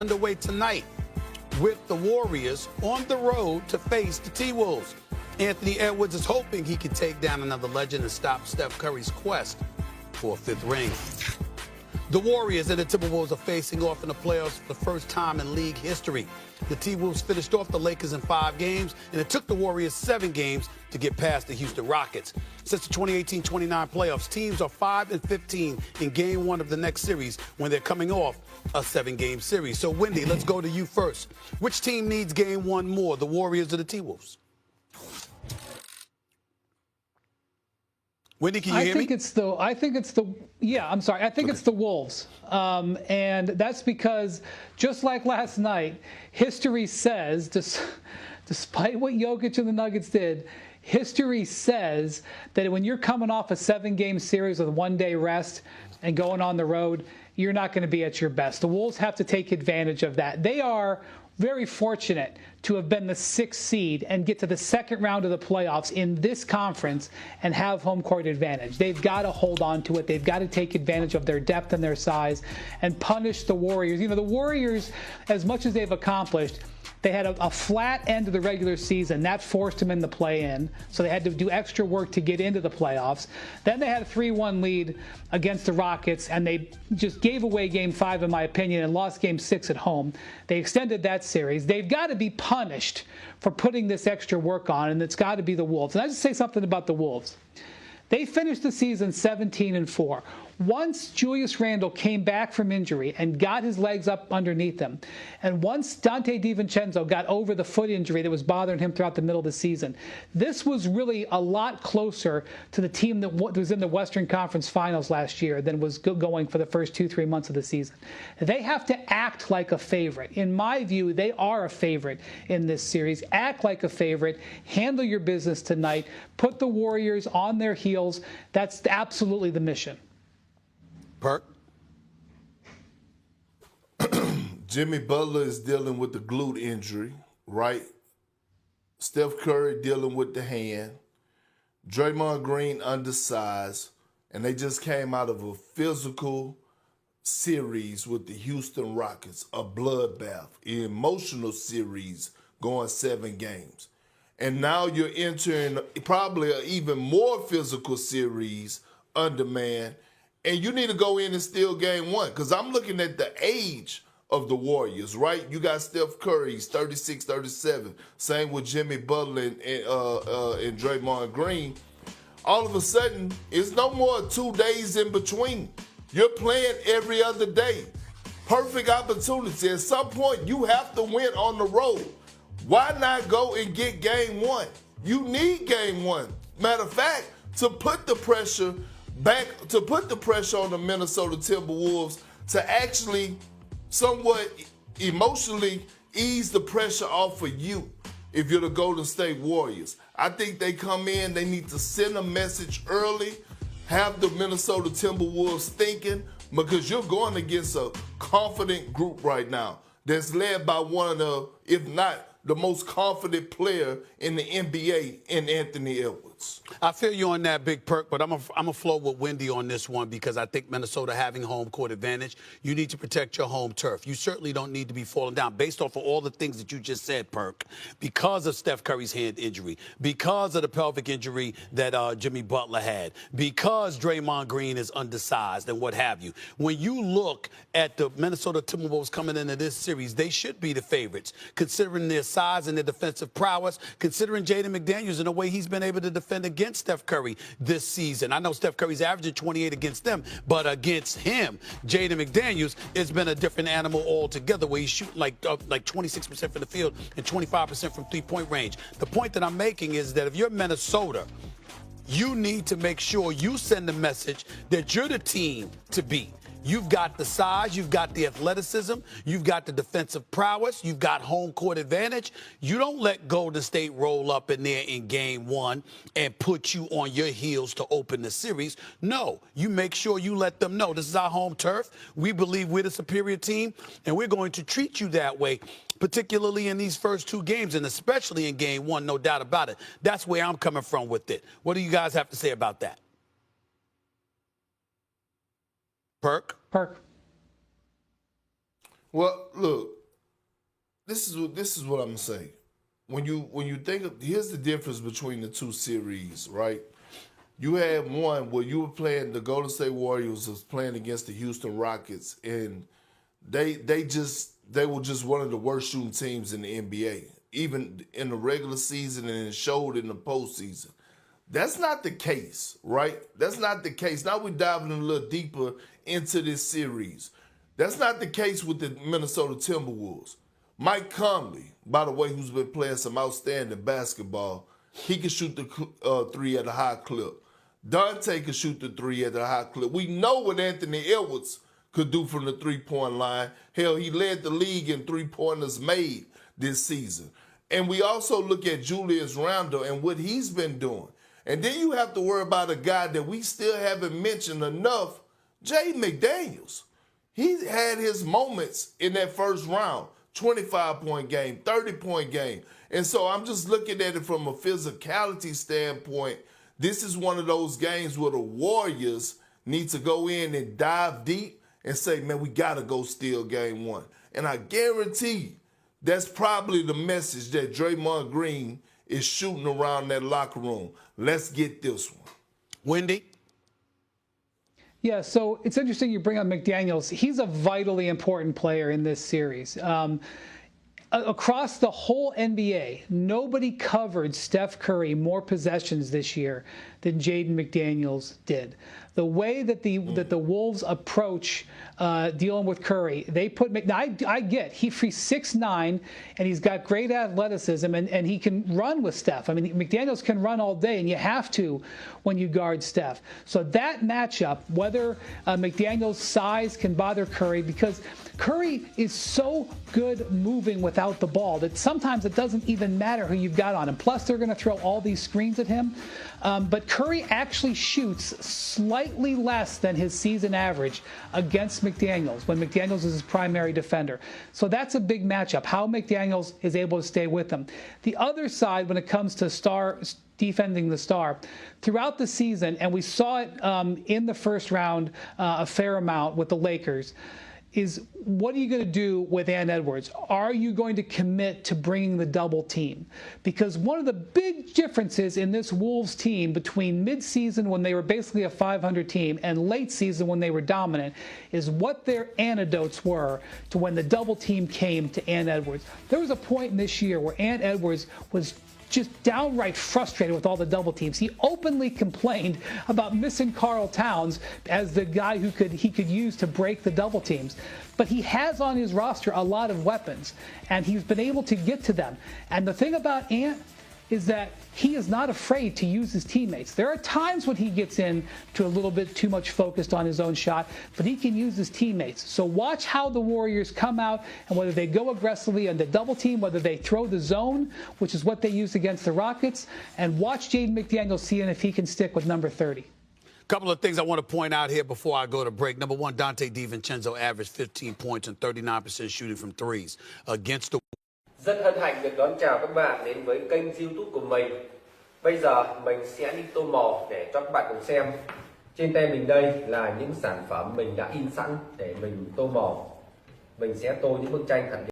underway tonight with the Warriors on the road to face the T-Wolves. Anthony Edwards is hoping he can take down another legend and stop Steph Curry's quest for a fifth ring. The Warriors and the Timberwolves are facing off in the playoffs for the first time in league history. The T-Wolves finished off the Lakers in 5 games, and it took the Warriors 7 games to get past the Houston Rockets. Since the 2018-29 playoffs, teams are 5-15 in Game 1 of the next series when they're coming off a 7-game series. So, Wendy, let's go to you first. Which team needs Game 1 more, the Warriors or the T-Wolves? Wendy, can you hear me? I think it's the Wolves. And that's because, just like last night, history says, despite what Jokic and the Nuggets did, history says that when you're coming off a 7-game series with 1-day rest and going on the road, you're not going to be at your best. The Wolves have to take advantage of that. They are very fortunate to have been the 6th seed and get to the second round of the playoffs in this conference and have home court advantage. They've got to hold on to it. They've got to take advantage of their depth and their size and punish the Warriors. You know, the Warriors, as much as they've accomplished, they had a flat end of the regular season. That forced them in the play-in, so they had to do extra work to get into the playoffs. Then they had a 3-1 lead against the Rockets, and they just gave away Game 5, in my opinion, and lost Game 6 at home. They extended that series. They've got to be punished for putting this extra work on, and it's got to be the Wolves. And I just say something about the Wolves. They finished the season 17-4. Once Julius Randle came back from injury and got his legs up underneath him, and once Dante DiVincenzo got over the foot injury that was bothering him throughout the middle of the season, this was really a lot closer to the team that was in the Western Conference Finals last year than was going for the first 2-3 months of the season. They have to act like a favorite. In my view, they are a favorite in this series. Act like a favorite. Handle your business tonight. Put the Warriors on their heels. That's absolutely the mission. Perk? Jimmy Butler is dealing with the glute injury, right? Steph Curry dealing with the hand. Draymond Green undersized. And they just came out of a physical series with the Houston Rockets, a bloodbath, an emotional series going 7 games. And now you're entering probably an even more physical series under man. And you need to go in and steal Game 1, because I'm looking at the age of the Warriors, right? You got Steph Curry, he's 36, 37. Same with Jimmy Butler and Draymond Green. All of a sudden, it's no more 2 days in between. You're playing every other day. Perfect opportunity. At some point, you have to win on the road. Why not go and get Game 1? You need Game 1. Matter of fact, to put the pressure on the Minnesota Timberwolves to actually somewhat emotionally ease the pressure off of you if you're the Golden State Warriors. I think they come in, they need to send a message early, have the Minnesota Timberwolves thinking, because you're going against a confident group right now that's led by one of the, if not the most confident player in the NBA in Anthony Edwards. I feel you on that, Big Perk, but I'm a flow with Wendy on this one, because I think Minnesota having home court advantage, you need to protect your home turf. You certainly don't need to be falling down based off of all the things that you just said, Perk, because of Steph Curry's hand injury, because of the pelvic injury that Jimmy Butler had, because Draymond Green is undersized and what have you. When you look at the Minnesota Timberwolves coming into this series, they should be the favorites, considering their size and their defensive prowess, considering Jayden McDaniels and the way he's been able to defend against Steph Curry this season. I know Steph Curry's averaging 28 against them, but against him, Jayden McDaniels, it's been a different animal altogether, where he's shooting like 26% from the field and 25% from three-point range. The point that I'm making is that if you're Minnesota, you need to make sure you send the message that you're the team to beat. You've got the size, you've got the athleticism, you've got the defensive prowess, you've got home court advantage. You don't let Golden State roll up in there in Game 1 and put you on your heels to open the series. No, you make sure you let them know this is our home turf. We believe we're the superior team, and we're going to treat you that way, particularly in these first 2 games, and especially in Game 1, no doubt about it. That's where I'm coming from with it. What do you guys have to say about that? Perk. Well, look, this is what I'm saying. When you think of, here's the difference between the two series, right? You had one where you were playing, the Golden State Warriors was playing against the Houston Rockets, and they were just one of the worst shooting teams in the NBA, even in the regular season, and it showed in the postseason. That's not the case, right? That's not the case. Now we're diving a little deeper into this series. That's not the case with the Minnesota Timberwolves. Mike Conley, by the way, who's been playing some outstanding basketball, he can shoot the three at a high clip. Dante can shoot the three at a high clip. We know what Anthony Edwards could do from the three-point line. Hell, he led the league in three-pointers made this season. And we also look at Julius Randle and what he's been doing. And then you have to worry about a guy that we still haven't mentioned enough, Jayden McDaniels. He had his moments in that first round, 25-point game, 30-point game. And so I'm just looking at it from a physicality standpoint. This is one of those games where the Warriors need to go in and dive deep and say, man, we got to go steal game one. And I guarantee you, that's probably the message that Draymond Green is shooting around that locker room. Let's get this one. Wendy? Yeah, so it's interesting you bring up McDaniels. He's a vitally important player in this series. Across the whole NBA, nobody covered Steph Curry more possessions this year than Jayden McDaniels did. The way that the Wolves approach dealing with Curry, they put I get he's 6'9", and he's got great athleticism, and he can run with Steph. I mean, McDaniels can run all day, and you have to when you guard Steph. So that matchup, whether McDaniels' size can bother Curry, because Curry is so good moving without the ball that sometimes it doesn't even matter who you've got on him. Plus, they're going to throw all these screens at him. But Curry actually shoots slightly less than his season average against McDaniels when McDaniels is his primary defender. So that's a big matchup, how McDaniels is able to stay with them. The other side, when it comes to defending the star, throughout the season, and we saw it in the first round a fair amount with the Lakers, is what are you going to do with Ant Edwards? Are you going to commit to bringing the double team? Because one of the big differences in this Wolves team between midseason, when they were basically a 500 team, and late season when they were dominant, is what their antidotes were to when the double team came to Ant Edwards. There was a point in this year where Ant Edwards was just downright frustrated with all the double teams. He openly complained about missing Karl Towns as the guy he could use to break the double teams. But he has on his roster a lot of weapons, and he's been able to get to them. And the thing about Ant is that he is not afraid to use his teammates. There are times when he gets in to a little bit too much focused on his own shot, but he can use his teammates. So watch how the Warriors come out and whether they go aggressively on the double team, whether they throw the zone, which is what they used against the Rockets, and watch Jayden McDaniels seeing if he can stick with number 30. Couple of things I want to point out here before I go to break. Number one, Dante DiVincenzo averaged 15 points and 39% shooting from threes against the. Rất hân hạnh được đón chào các bạn đến với kênh YouTube của mình. Bây giờ mình sẽ đi tô màu để cho các bạn cùng xem. Trên tay mình đây là những sản phẩm mình đã in sẵn để mình tô màu. Mình sẽ tô những bức tranh khẳng định.